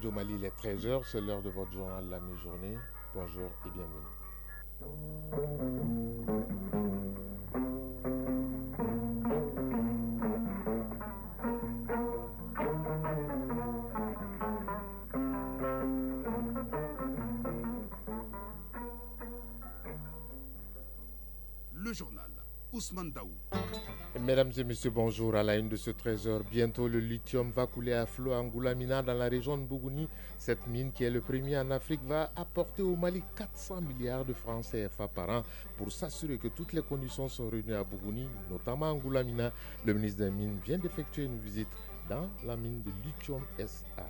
Radio Mali, il est 13h, c'est l'heure de votre journal la mi-journée. Bonjour et bienvenue. Le journal Ousmane Daou. Mesdames et messieurs, bonjour. À la une de ce 13h, bientôt le lithium va couler à flot à Ngoulamina dans la région de Bougouni. Cette mine qui est le premier en Afrique va apporter au Mali 400 milliards de francs CFA par an pour s'assurer que toutes les conditions sont réunies à Bougouni, notamment à Ngoulamina. Le ministre des Mines vient d'effectuer une visite dans la mine de lithium SA.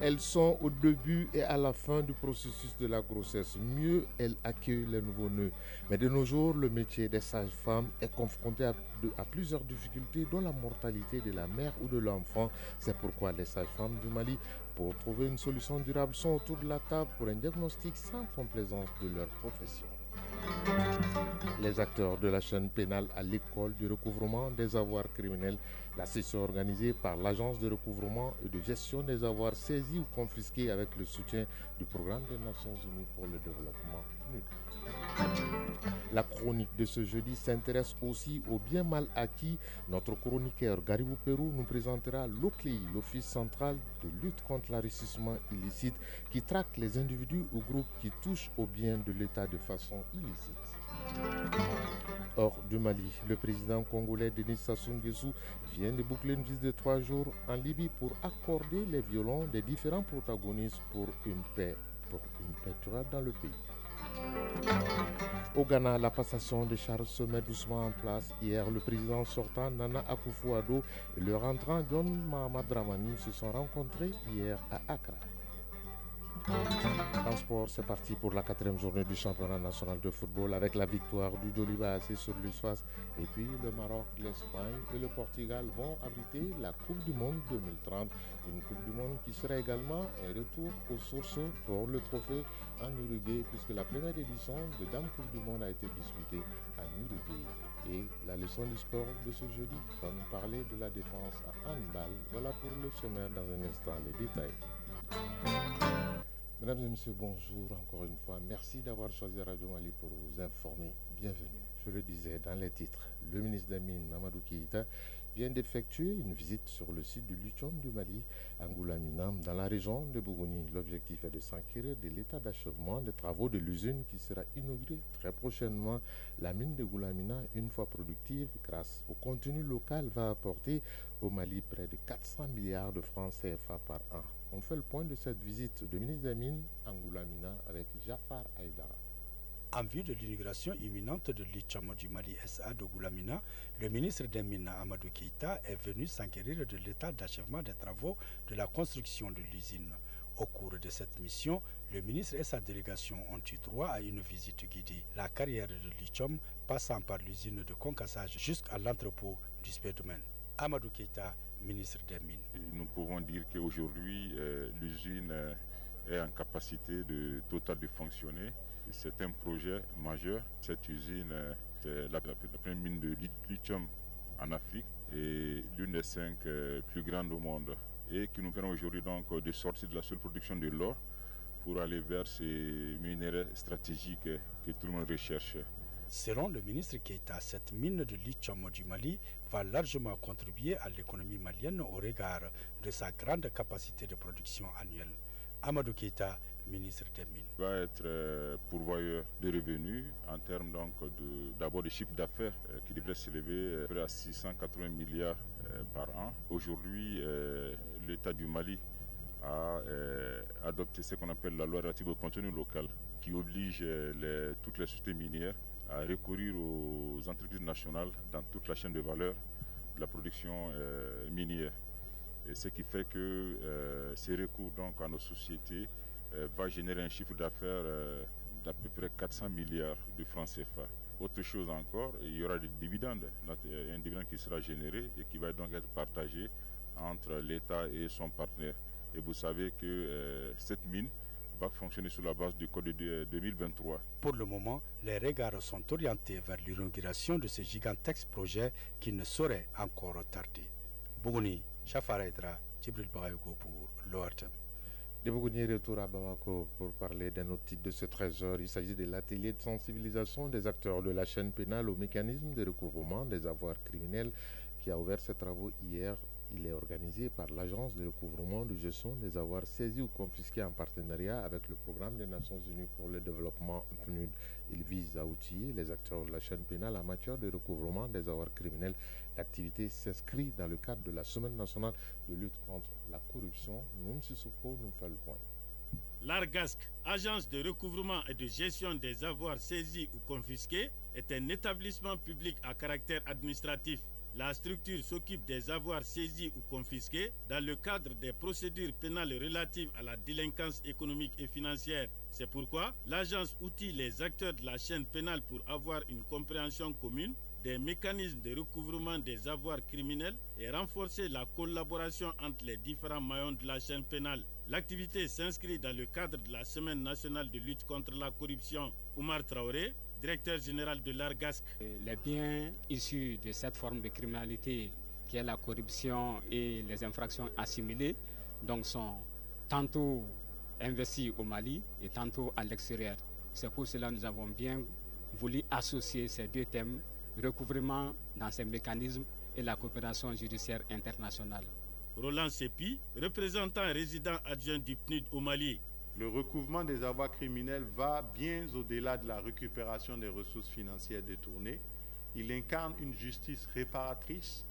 Elles sont au début et à la fin du processus de la grossesse. Mieux elles accueillent les nouveaux-nés. Mais de nos jours, le métier des sages-femmes est confronté à plusieurs difficultés, dont la mortalité de la mère ou de l'enfant. C'est pourquoi les sages-femmes du Mali, pour trouver une solution durable, sont autour de la table pour un diagnostic sans complaisance de leur profession. Les acteurs de la chaîne pénale à l'école du recouvrement des avoirs criminels. La session organisée par l'Agence de recouvrement et de gestion des avoirs saisis ou confisqués avec le soutien du Programme des Nations Unies pour le développement PNUD. La chronique de ce jeudi s'intéresse aussi au bien mal acquis. Notre chroniqueur Garibou Pérou nous présentera l'OCLEI, l'Office central de lutte contre l'enrichissement illicite, qui traque les individus ou groupes qui touchent aux biens de l'État de façon illicite. Hors du Mali, le président congolais Denis Sassou Nguesso vient de boucler une visite de 3 jours en Libye pour accorder les violons des différents protagonistes pour une paix durable dans le pays. Au Ghana, la passation des charges se met doucement en place. Hier, le président sortant Nana Akufo-Addo et le rentrant John Mahama Dramani se sont rencontrés hier à Accra. En sport, c'est parti pour la 4e journée du championnat national de football avec la victoire du Djoliba AC sur l'USFAS. Et puis le Maroc, l'Espagne et le Portugal vont abriter la Coupe du Monde 2030. Une Coupe du Monde qui sera également un retour aux sources pour le trophée en Uruguay, puisque la première édition de Dame Coupe du Monde a été disputée en Uruguay. Et la leçon du sport de ce jeudi va nous parler de la défense à handball. Voilà pour le sommaire, dans un instant les détails. Mesdames et messieurs, bonjour encore une fois. Merci d'avoir choisi Radio Mali pour vous informer. Bienvenue. Je le disais dans les titres, le ministre des Mines, Amadou Keïta, vient d'effectuer une visite sur le site du lithium du Mali, à Ngoulamina, dans la région de Bougouni. L'objectif est de s'enquérir de l'état d'achèvement des travaux de l'usine qui sera inaugurée très prochainement. La mine de Ngoulamina, une fois productive, grâce au contenu local, va apporter au Mali près de 400 milliards de francs CFA par an. On fait le point de cette visite du ministre des Mines à Ngoulamina avec Jafar Aïdara. En vue de l'inauguration imminente de lithium du Mali SA de Ngoulamina, le ministre des Mines Amadou Keïta est venu s'enquérir de l'état d'achèvement des travaux de la construction de l'usine. Au cours de cette mission, le ministre et sa délégation ont eu droit à une visite guidée. La carrière de lithium passant par l'usine de concassage jusqu'à l'entrepôt du spédomaine. Amadou Keïta, ministre des Mines. Nous pouvons dire qu'aujourd'hui, l'usine est en capacité totale de fonctionner. C'est un projet majeur. Cette usine, c'est la première mine de lithium en Afrique et l'une des 5 plus grandes au monde. Et qui nous permet aujourd'hui donc de sortir de la seule production de l'or pour aller vers ces minéraux stratégiques que tout le monde recherche. Selon le ministre Keïta, cette mine de lithium du Mali va largement contribuer à l'économie malienne au regard de sa grande capacité de production annuelle. Amadou Keïta, ministre des Mines. Il va être pourvoyeur de revenus en termes donc d'abord de chiffre d'affaires qui devrait s'élever à 680 milliards par an. Aujourd'hui, l'État du Mali a adopté ce qu'on appelle la loi relative au contenu local qui oblige toutes les sociétés minières à recourir aux entreprises nationales dans toute la chaîne de valeur de la production minière. Et ce qui fait que ces recours donc à nos sociétés va générer un chiffre d'affaires d'à peu près 400 milliards de francs CFA. Autre chose encore, il y aura des dividendes, un dividende qui sera généré et qui va donc être partagé entre l'État et son partenaire. Et vous savez que cette mine va fonctionner sur la base du code de 2023. Pour le moment, les regards sont orientés vers l'inauguration de ce gigantesque projet qui ne saurait encore tarder. Bougouni, Chafaraïdra, Djibril Barayogo pour l'ORTM. Debougounie retour à Bamako pour parler d'un autre titre de ce trésor. Il s'agit de l'atelier de sensibilisation des acteurs de la chaîne pénale au mécanisme de recouvrement des avoirs criminels qui a ouvert ses travaux hier. Il est organisé par l'Agence de recouvrement de gestion des avoirs saisis ou confisqués en partenariat avec le Programme des Nations Unies pour le développement PNUD. Il vise à outiller les acteurs de la chaîne pénale en matière de recouvrement des avoirs criminels. L'activité s'inscrit dans le cadre de la Semaine nationale de lutte contre la corruption. Noum Sissoko nous fait le point. L'Argasc, agence de recouvrement et de gestion des avoirs saisis ou confisqués, est un établissement public à caractère administratif. La structure s'occupe des avoirs saisis ou confisqués dans le cadre des procédures pénales relatives à la délinquance économique et financière. C'est pourquoi l'agence outille les acteurs de la chaîne pénale pour avoir une compréhension commune des mécanismes de recouvrement des avoirs criminels et renforcer la collaboration entre les différents maillons de la chaîne pénale. L'activité s'inscrit dans le cadre de la Semaine nationale de lutte contre la corruption. Oumar Traoré, directeur général de l'Argasc. Les biens issus de cette forme de criminalité qui est la corruption et les infractions assimilées donc sont tantôt investis au Mali et tantôt à l'extérieur. C'est pour cela que nous avons bien voulu associer ces deux thèmes, recouvrement dans ces mécanismes et la coopération judiciaire internationale. Roland Sepi, représentant résident adjoint du PNUD au Mali. Le recouvrement des avoirs criminels va bien au-delà de la récupération des ressources financières détournées. Il incarne une justice réparatrice,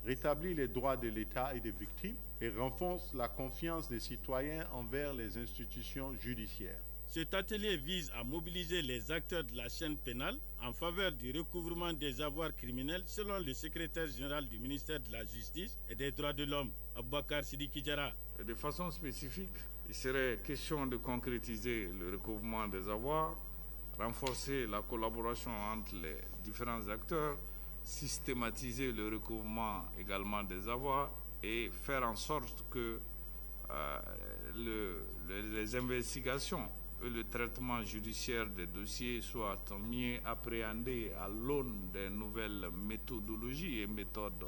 rétablit les droits de l'État et des victimes et renforce la confiance des citoyens envers les institutions judiciaires. Cet atelier vise à mobiliser les acteurs de la chaîne pénale en faveur du recouvrement des avoirs criminels selon le secrétaire général du ministère de la Justice et des Droits de l'Homme, Aboubakar Sidiki Diarra. De façon spécifique, il serait question de concrétiser le recouvrement des avoirs, renforcer la collaboration entre les différents acteurs, systématiser le recouvrement également des avoirs et faire en sorte que les investigations et le traitement judiciaire des dossiers soient mieux appréhendés à l'aune des nouvelles méthodologies et méthodes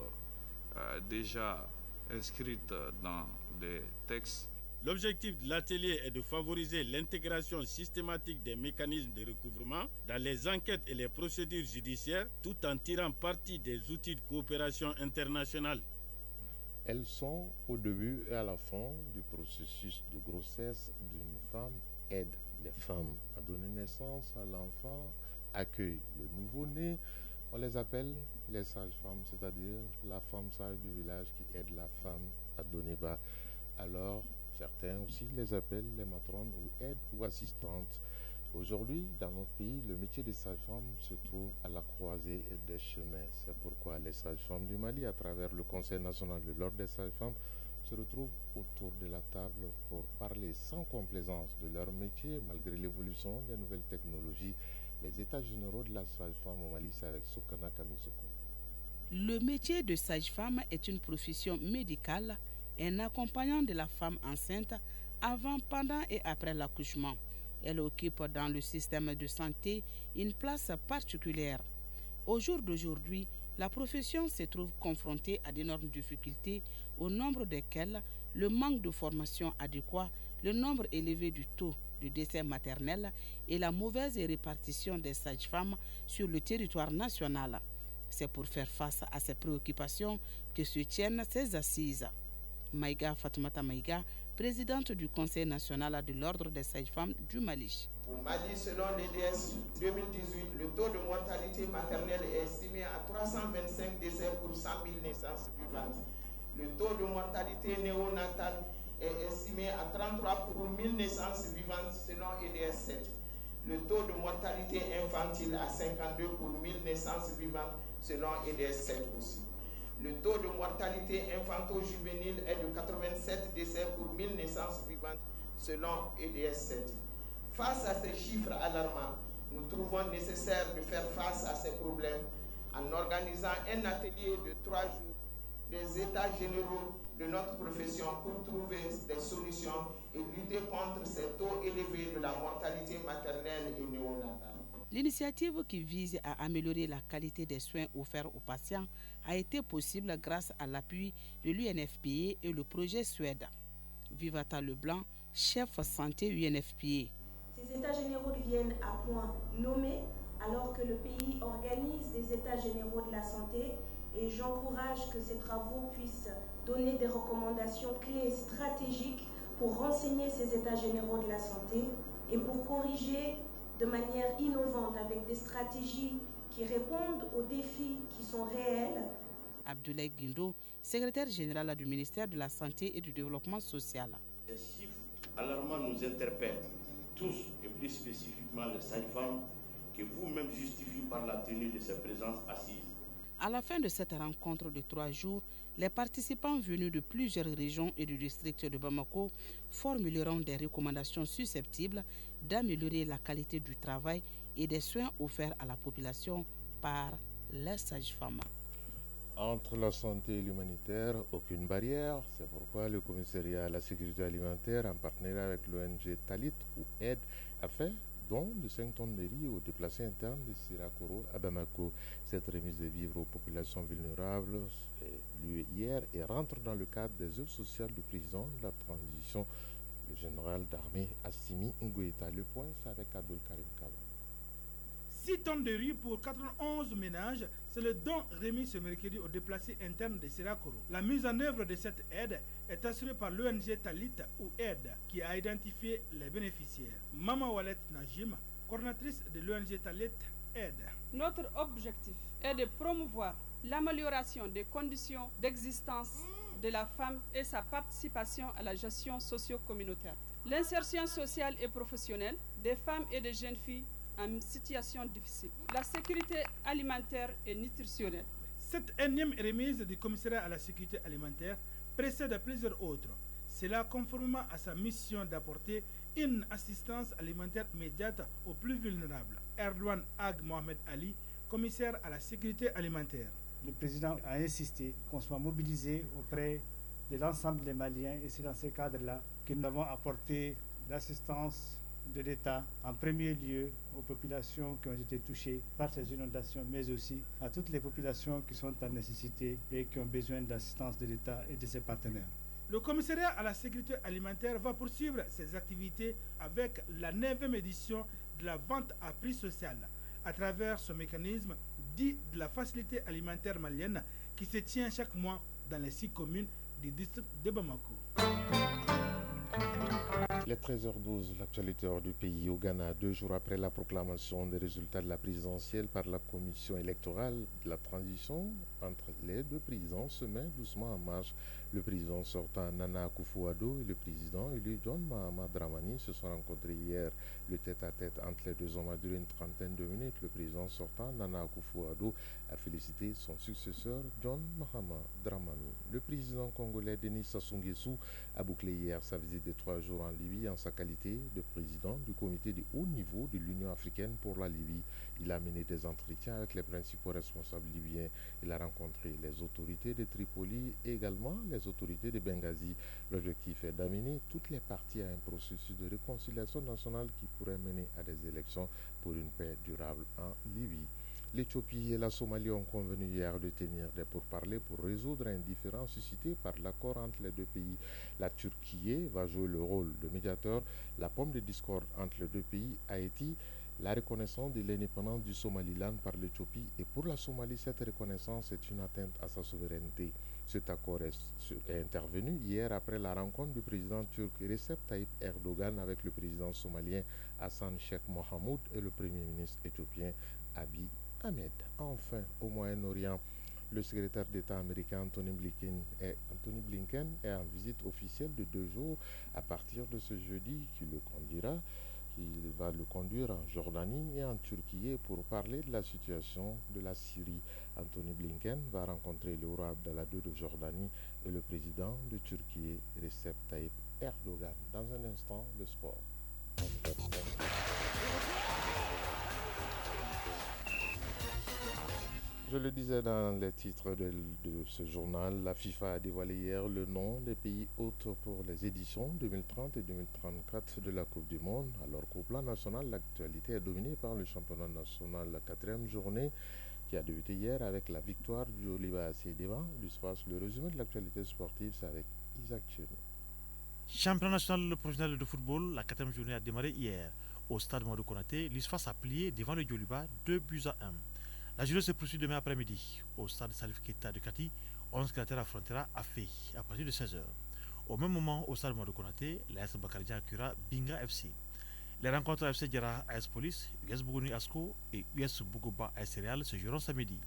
déjà inscrites dans des textes. L'objectif de l'atelier est de favoriser l'intégration systématique des mécanismes de recouvrement dans les enquêtes et les procédures judiciaires tout en tirant parti des outils de coopération internationale. Elles sont au début et à la fin du processus de grossesse d'une femme, aident les femmes à donner naissance à l'enfant, accueillent le nouveau-né. On les appelle les sages-femmes, c'est-à-dire la femme sage du village qui aide la femme à donner bas. Alors, certains aussi les appellent les matrones ou aides ou assistantes. Aujourd'hui, dans notre pays, le métier des sages-femmes se trouve à la croisée des chemins. C'est pourquoi les sages-femmes du Mali, à travers le Conseil national de l'ordre des sages-femmes, se retrouvent autour de la table pour parler sans complaisance de leur métier, malgré l'évolution des nouvelles technologies. Les états généraux de la sage-femme au Mali, c'est avec Soukana Kamisoko. Le métier de sage-femme est une profession médicale, un accompagnant de la femme enceinte avant, pendant et après l'accouchement. Elle occupe dans le système de santé une place particulière. Au jour d'aujourd'hui, la profession se trouve confrontée à d'énormes difficultés, au nombre desquelles le manque de formation adéquate, le nombre élevé du taux de décès maternel et la mauvaise répartition des sages-femmes sur le territoire national. C'est pour faire face à ces préoccupations que se tiennent ces assises. Maïga Fatoumata Maïga, présidente du Conseil national de l'ordre des sages-femmes du Mali. Au Mali, selon l'EDS 2018, le taux de mortalité maternelle est estimé à 325 décès pour 100 000 naissances vivantes. Le taux de mortalité néonatale est estimé à 33 pour 1000 naissances vivantes selon EDS 7. Le taux de mortalité infantile à 52 pour 1000 naissances vivantes selon EDS 7 aussi. Le taux de mortalité infanto-juvénile est de 87 décès pour 1000 naissances vivantes selon EDS 7. Face à ces chiffres alarmants, nous trouvons nécessaire de faire face à ces problèmes en organisant un atelier de 3 jours des états généraux de notre profession pour trouver des solutions et lutter contre ces taux élevés de la mortalité maternelle et néonatale. L'initiative qui vise à améliorer la qualité des soins offerts aux patients a été possible grâce à l'appui de l'UNFPA et le projet Suède. Vivata Leblanc, chef santé UNFPA. Ces états généraux deviennent à point nommé alors que le pays organise des états généraux de la santé et j'encourage que ces travaux puissent donner des recommandations clés stratégiques pour renseigner ces états généraux de la santé et pour corriger de manière innovante avec des stratégies qui répondent aux défis qui sont réels. Abdoulaye Guindo, secrétaire général du ministère de la Santé et du Développement social. Ces chiffres alarmants nous interpellent tous et plus spécifiquement les sages-femmes que vous-même justifiez par la tenue de ces présences assises. À la fin de cette rencontre de 3 jours, les participants venus de plusieurs régions et du district de Bamako formuleront des recommandations susceptibles d'améliorer la qualité du travail et des soins offerts à la population par les sages-femmes. Entre la santé et l'humanitaire, aucune barrière. C'est pourquoi le commissariat à la sécurité alimentaire, en partenariat avec l'ONG Talit ou Aide, a fait don de 5 tonnes de riz aux déplacés internes de Sirakoro à Bamako. Cette remise de vivres aux populations vulnérables est lieu hier et rentre dans le cadre des œuvres sociales du président de la transition, le général d'armée Assimi Ngueta. Le point, c'est avec Abdul Karim Kaba. 6 tonnes de riz pour 91 ménages, c'est le don remis ce mercredi aux déplacés internes de Sirakoro. La mise en œuvre de cette aide est assurée par l'ONG Talit ou Aide, qui a identifié les bénéficiaires. Mama Walet Najim, coordinatrice de l'ONG Talit Aide. Notre objectif est de promouvoir l'amélioration des conditions d'existence de la femme et sa participation à la gestion socio-communautaire. L'insertion sociale et professionnelle des femmes et des jeunes filles en situation difficile, la sécurité alimentaire et nutritionnelle. Cette énième remise du commissariat à la sécurité alimentaire précède plusieurs autres. Cela conformément à sa mission d'apporter une assistance alimentaire immédiate aux plus vulnérables. Erdogan Ag Mohamed Ali, commissaire à la sécurité alimentaire. Le président a insisté qu'on soit mobilisé auprès de l'ensemble des Maliens et c'est dans ce cadre-là que nous avons apporté l'assistance de l'État, en premier lieu aux populations qui ont été touchées par ces inondations, mais aussi à toutes les populations qui sont en nécessité et qui ont besoin d'assistance de l'État et de ses partenaires. Le commissariat à la sécurité alimentaire va poursuivre ses activités avec la 9e édition de la vente à prix social, à travers ce mécanisme dit de la facilité alimentaire malienne qui se tient chaque mois dans les 6 communes du district de Bamako. Les 13h12, l'actualité hors du pays au Ghana, 2 jours après la proclamation des résultats de la présidentielle par la commission électorale de la transition entre les deux présidents se met doucement en marche. Le président sortant Nana Akufo-Addo et le président élu John Mahama Dramani se sont rencontrés hier. Le tête-à-tête entre les deux hommes a duré une trentaine de minutes. Le président sortant Nana Akufo-Addo a félicité son successeur John Mahama Dramani. Le président congolais Denis Sassou Nguesso a bouclé hier sa visite de 3 jours en Libye en sa qualité de président du comité de haut niveau de l'Union africaine pour la Libye. Il a mené des entretiens avec les principaux responsables libyens. Il a rencontré les autorités de Tripoli et également les autorités de Benghazi. L'objectif est d'amener toutes les parties à un processus de réconciliation nationale qui pourrait mener à des élections pour une paix durable en Libye. L'Éthiopie et la Somalie ont convenu hier de tenir des pourparlers pour résoudre un différend suscité par l'accord entre les deux pays. La Turquie va jouer le rôle de médiateur. La pomme de discorde entre les deux pays a été la reconnaissance de l'indépendance du Somaliland par l'Éthiopie et pour la Somalie, cette reconnaissance est une atteinte à sa souveraineté. Cet accord est intervenu hier après la rencontre du président turc Recep Tayyip Erdogan avec le président somalien Hassan Sheikh Mohamud et le premier ministre éthiopien Abiy Ahmed. Enfin, au Moyen-Orient, le secrétaire d'État américain Anthony Blinken est en visite officielle de 2 jours à partir de ce jeudi qui va le conduire en Jordanie et en Turquie pour parler de la situation de la Syrie. Anthony Blinken va rencontrer le roi Abdallah II de Jordanie et le président de Turquie Recep Tayyip Erdogan. Dans un instant, le sport. Je le disais dans les titres de ce journal, la FIFA a dévoilé hier le nom des pays hôtes pour les éditions 2030 et 2034 de la Coupe du Monde. Alors qu'au plan national, l'actualité est dominée par le championnat national, la 4e journée qui a débuté hier avec la victoire du Joliba à Sédéban. Le résumé de l'actualité sportive, c'est avec Isaac Chénou. Championnat national professionnel de football, la 4e journée a démarré hier. Au stade Mamadou Konaté, l'ISFAS a plié devant le Joliba 2-1. La journée se poursuit demain après-midi. Au stade Salif Keita de Kati, 11 caractères affrontera Afé à partir de 16h. Au même moment, au stade Mamadou Konaté, l'AS Bakarijan accueillera Binga FC. Les rencontres FC Djara AS Police, US Bougouni Asco et US Bougoba AS Real se joueront samedi.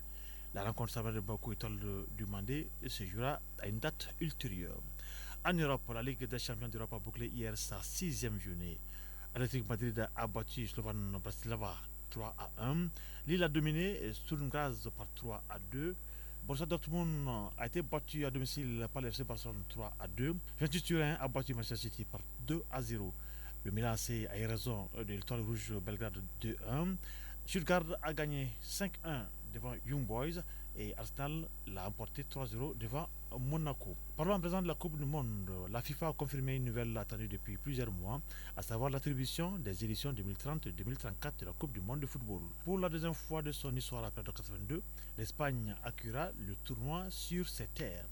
La rencontre Sabre de Bakou Étoile du Mandé se jouera à une date ultérieure. En Europe, la Ligue des champions d'Europe a bouclé hier sa 6e journée. Atlético Madrid a battu Slovan Bratislava 3-1. Lille a dominé Sturm Graz par 3-2. Borussia Dortmund a été battu à domicile par l'FC Barcelone 3-2. Juventus Turin a battu Manchester City par 2-0. Le Milan AC a eu raison de l'Étoile Rouge Belgrade 2-1. Stuttgart a gagné 5-1 devant Young Boys et Arsenal l'a emporté 3-0 devant Monaco. Parlons à présent de la Coupe du Monde. La FIFA a confirmé une nouvelle attendue depuis plusieurs mois, à savoir l'attribution des éditions 2030 et 2034 de la Coupe du Monde de football. Pour la deuxième fois de son histoire après 1982, l'Espagne accueillera le tournoi sur ses terres.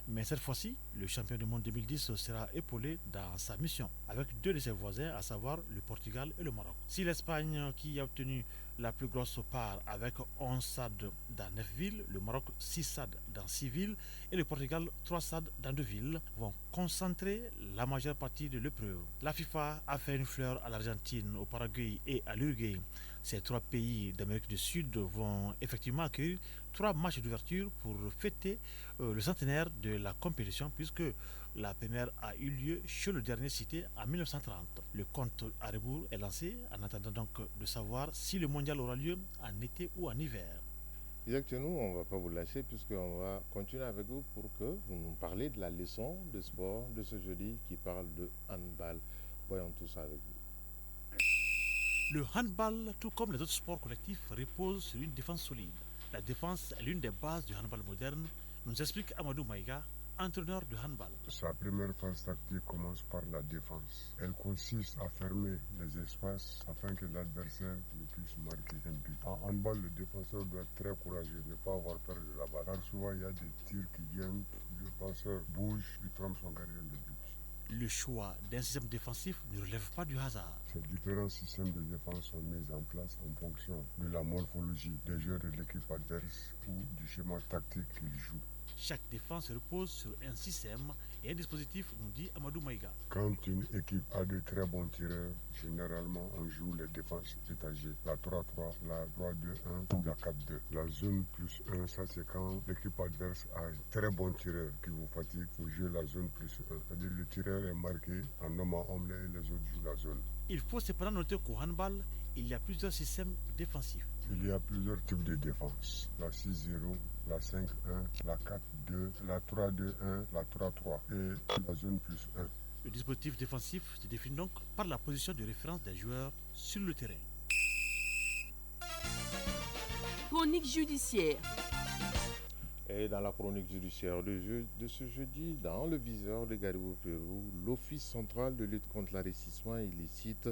Mais cette fois-ci, le champion du monde 2010 sera épaulé dans sa mission avec deux de ses voisins, à savoir le Portugal et le Maroc. Si l'Espagne, qui a obtenu la plus grosse part avec 11 stades dans 9 villes, le Maroc 6 stades dans 6 villes et le Portugal 3 stades dans 2 villes, vont concentrer la majeure partie de l'épreuve. La FIFA a fait une fleur à l'Argentine, au Paraguay et à l'Uruguay. Ces 3 pays d'Amérique du Sud vont effectivement accueillir 3 matchs d'ouverture pour fêter le centenaire de la compétition, puisque la première a eu lieu chez le dernier cité en 1930. Le compte à rebours est lancé en attendant donc de savoir si le mondial aura lieu en été ou en hiver. Exactement, on ne va pas vous lâcher puisqu'on va continuer avec vous pour que vous nous parlez de la leçon de sport de ce jeudi qui parle de handball. Voyons tout ça avec vous. Le handball, tout comme les autres sports collectifs, repose sur une défense solide. La défense est l'une des bases du handball moderne, nous explique Amadou Maïga, entraîneur de handball. Sa première phase tactique commence par la défense. Elle consiste à fermer les espaces afin que l'adversaire ne puisse marquer un but. En handball, le défenseur doit être très courageux, ne pas avoir peur de la balle. Car souvent, il y a des tirs qui viennent, le passeur bouge, il trompe son gardien de but. Le choix d'un système défensif ne relève pas du hasard. Ces différents systèmes de défense sont mis en place en fonction de la morphologie des joueurs de l'équipe adverse ou du schéma tactique qu'ils jouent. Chaque défense repose sur un système et un dispositif, nous dit Amadou Maïga. Quand une équipe a de très bons tireurs, généralement on joue les défenses étagées. La 3-3, la 3-2-1 ou la 4-2. La zone plus 1, ça c'est quand l'équipe adverse a un très bon tireur qui vous fatigue, vous jouez la zone plus 1. C'est-à-dire le tireur est marqué en homme à homme et les autres jouent la zone. Il faut cependant noter qu'au handball, il y a plusieurs systèmes défensifs. Il y a plusieurs types de défense. La 6-0, la 5-1, la 4-2, la 3-2-1, la 3-3 et la zone plus 1. Le dispositif défensif se définit donc par la position de référence des joueurs sur le terrain. Chronique judiciaire. Et dans la chronique judiciaire de ce jeudi, dans le viseur de Garibou-Pérou, l'Office central de lutte contre l'enrichissement illicite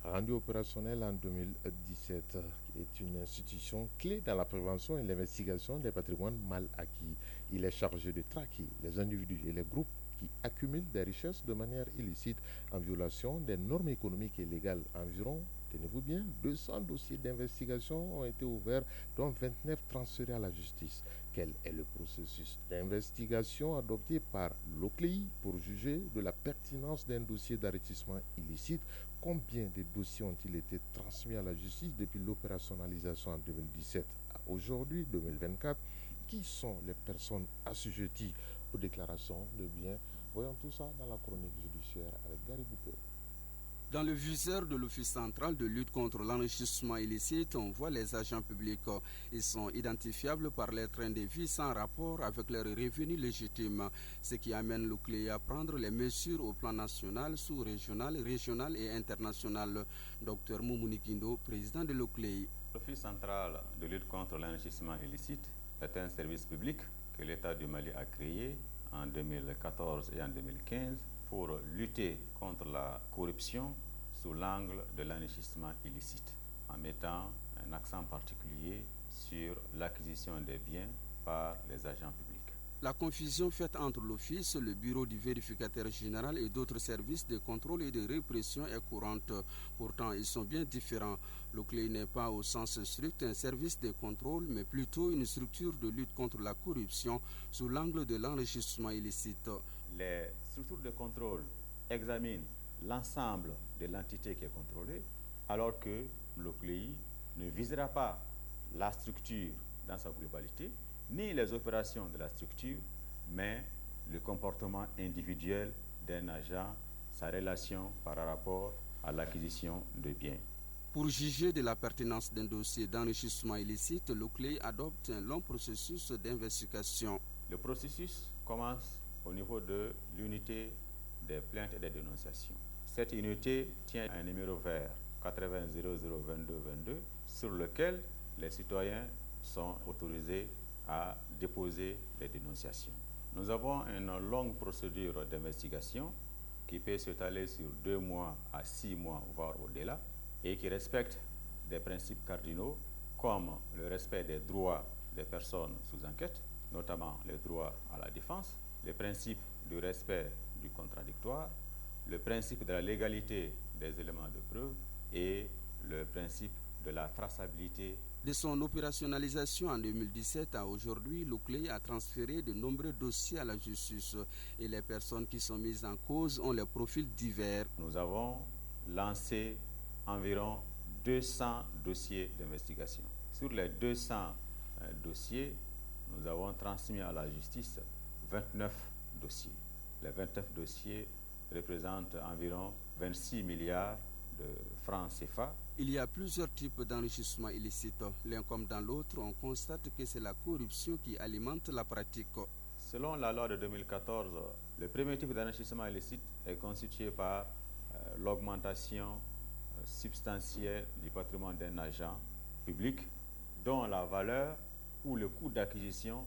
rendu opérationnel en 2017, qui est une institution clé dans la prévention et l'investigation des patrimoines mal acquis. Il est chargé de traquer les individus et les groupes qui accumulent des richesses de manière illicite en violation des normes économiques et légales. Environ, tenez-vous bien, 200 dossiers d'investigation ont été ouverts, dont 29 transférés à la justice. Quel est le processus d'investigation adopté par l'OCLEI pour juger de la pertinence d'un dossier d'enrichissement illicite? Combien de dossiers ont-ils été transmis à la justice depuis l'opérationnalisation en 2017 à aujourd'hui, 2024? Qui sont les personnes assujetties aux déclarations de biens? Voyons tout ça dans la chronique judiciaire avec Gary Bouper. Dans le viseur de l'Office central de lutte contre l'enrichissement illicite, on voit les agents publics. Ils sont identifiables par leur train de vie sans rapport avec leurs revenus légitimes, ce qui amène l'OCLEI à prendre les mesures au plan national, sous-régional, régional et international. Dr Moumouni Kindo, président de l'OCLEI. L'Office central de lutte contre l'enrichissement illicite est un service public que l'État du Mali a créé en 2014 et en 2015 pour lutter contre la corruption sous l'angle de l'enrichissement illicite, en mettant un accent particulier sur l'acquisition des biens par les agents publics. La confusion faite entre l'Office, le bureau du vérificateur général et d'autres services de contrôle et de répression est courante. Pourtant, ils sont bien différents. Le CLEI n'est pas au sens strict un service de contrôle, mais plutôt une structure de lutte contre la corruption sous l'angle de l'enrichissement illicite. Les structures de contrôle examinent l'ensemble de l'entité qui est contrôlée, alors que le CLEI ne visera pas la structure dans sa globalité, ni les opérations de la structure, mais le comportement individuel d'un agent, sa relation par rapport à l'acquisition de biens. Pour juger de la pertinence d'un dossier d'enrichissement illicite, le CLEI adopte un long processus d'investigation. Le processus commence au niveau de l'unité des plaintes et des dénonciations. Cette unité tient un numéro vert 80 00 22 22 sur lequel les citoyens sont autorisés à déposer des dénonciations. Nous avons une longue procédure d'investigation qui peut s'étaler sur 2 mois à 6 mois, voire au-delà, et qui respecte des principes cardinaux comme le respect des droits des personnes sous enquête, notamment les droits à la défense, le principe du respect du contradictoire, le principe de la légalité des éléments de preuve et le principe de la traçabilité. De son opérationnalisation en 2017 à aujourd'hui, le CLEI a transféré de nombreux dossiers à la justice et les personnes qui sont mises en cause ont les profils divers. Nous avons lancé environ 200 dossiers d'investigation. Sur les 200 dossiers, nous avons transmis à la justice 29 dossiers. Les 29 dossiers représentent environ 26 milliards de francs CFA. Il y a plusieurs types d'enrichissement illicite. L'un comme dans l'autre, on constate que c'est la corruption qui alimente la pratique. Selon la loi de 2014, le premier type d'enrichissement illicite est constitué par l'augmentation substantielle du patrimoine d'un agent public dont la valeur ou le coût d'acquisition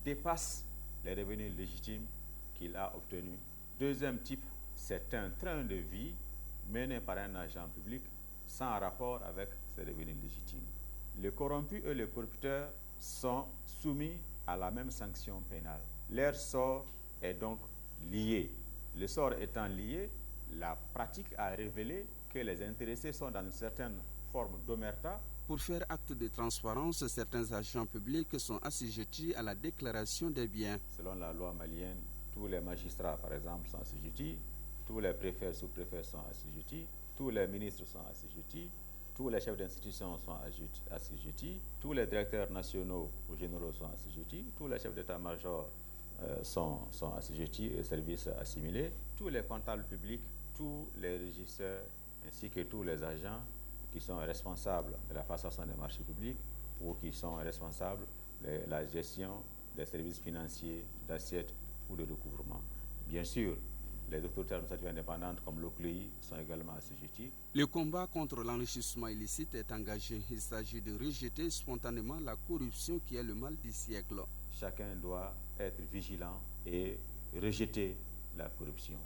dépasse les revenus légitimes qu'il a obtenus. Deuxième type, c'est un train de vie mené par un agent public sans rapport avec ses revenus légitimes. Les corrompus et les corrupteurs sont soumis à la même sanction pénale. Leur sort est donc lié. Le sort étant lié, la pratique a révélé que les intéressés sont dans une certaine forme d'omerta. Pour faire acte de transparence, certains agents publics sont assujettis à la déclaration des biens. Selon la loi malienne, tous les magistrats, par exemple, sont assujettis, tous les préfets, sous-préfets sont assujettis, tous les ministres sont assujettis, tous les chefs d'institution sont assujettis, tous les directeurs nationaux ou généraux sont assujettis, tous les chefs d'état-major sont assujettis et services assimilés, tous les comptables publics, tous les régisseurs ainsi que tous les agents qui sont responsables de la passation des marchés publics ou qui sont responsables de la gestion des services financiers, d'assiette ou de recouvrement. Bien sûr, les autorités administratives indépendantes comme le CLEI sont également assujetties. Le combat contre l'enrichissement illicite est engagé. Il s'agit de rejeter spontanément la corruption qui est le mal du siècle. Chacun doit être vigilant et rejeter la corruption.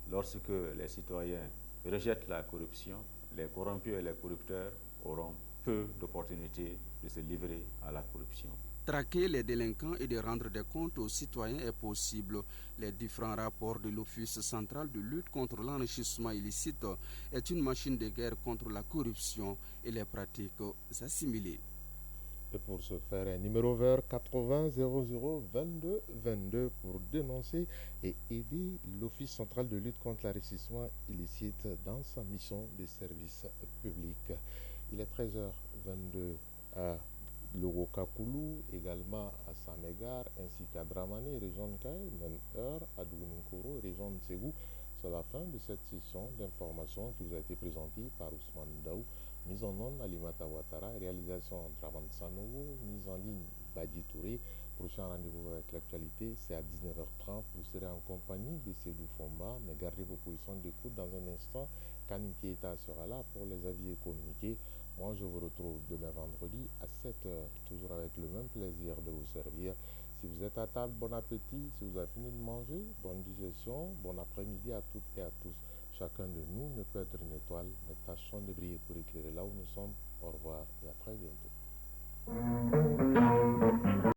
Lorsque les citoyens rejettent la corruption, les corrompus et les corrupteurs auront peu d'opportunités de se livrer à la corruption. Traquer les délinquants et de rendre des comptes aux citoyens est possible. Les différents rapports de l'Office central de lutte contre l'enrichissement illicite est une machine de guerre contre la corruption et les pratiques assimilées. Et pour ce faire, un numéro vert 80 00 22 22 pour dénoncer et aider l'Office central de lutte contre l'enrichissement illicite dans sa mission de service public. Il est 13h22 à Lorokakoulou, également à Samégar, ainsi qu'à Dramane, région de Kaye, même heure à Douninkoro, région de Ségou. C'est la fin de cette session d'information qui vous a été présentée par Ousmane Daou. Mise en onde Alimata Ouattara, réalisation Draman Sanogo, mise en ligne Badi Touré. Prochain rendez-vous avec l'actualité, c'est à 19h30. Vous serez en compagnie de Sédou Fomba, mais gardez vos positions d'écoute dans un instant. Kani Keita sera là pour les avis et communiquer. Moi, je vous retrouve demain vendredi à 7h, toujours avec le même plaisir de vous servir. Si vous êtes à table, bon appétit. Si vous avez fini de manger, bonne digestion. Bon après-midi à toutes et à tous. Chacun de nous ne peut être une étoile, mais tâchons de briller pour éclairer là où nous sommes. Au revoir et à très bientôt.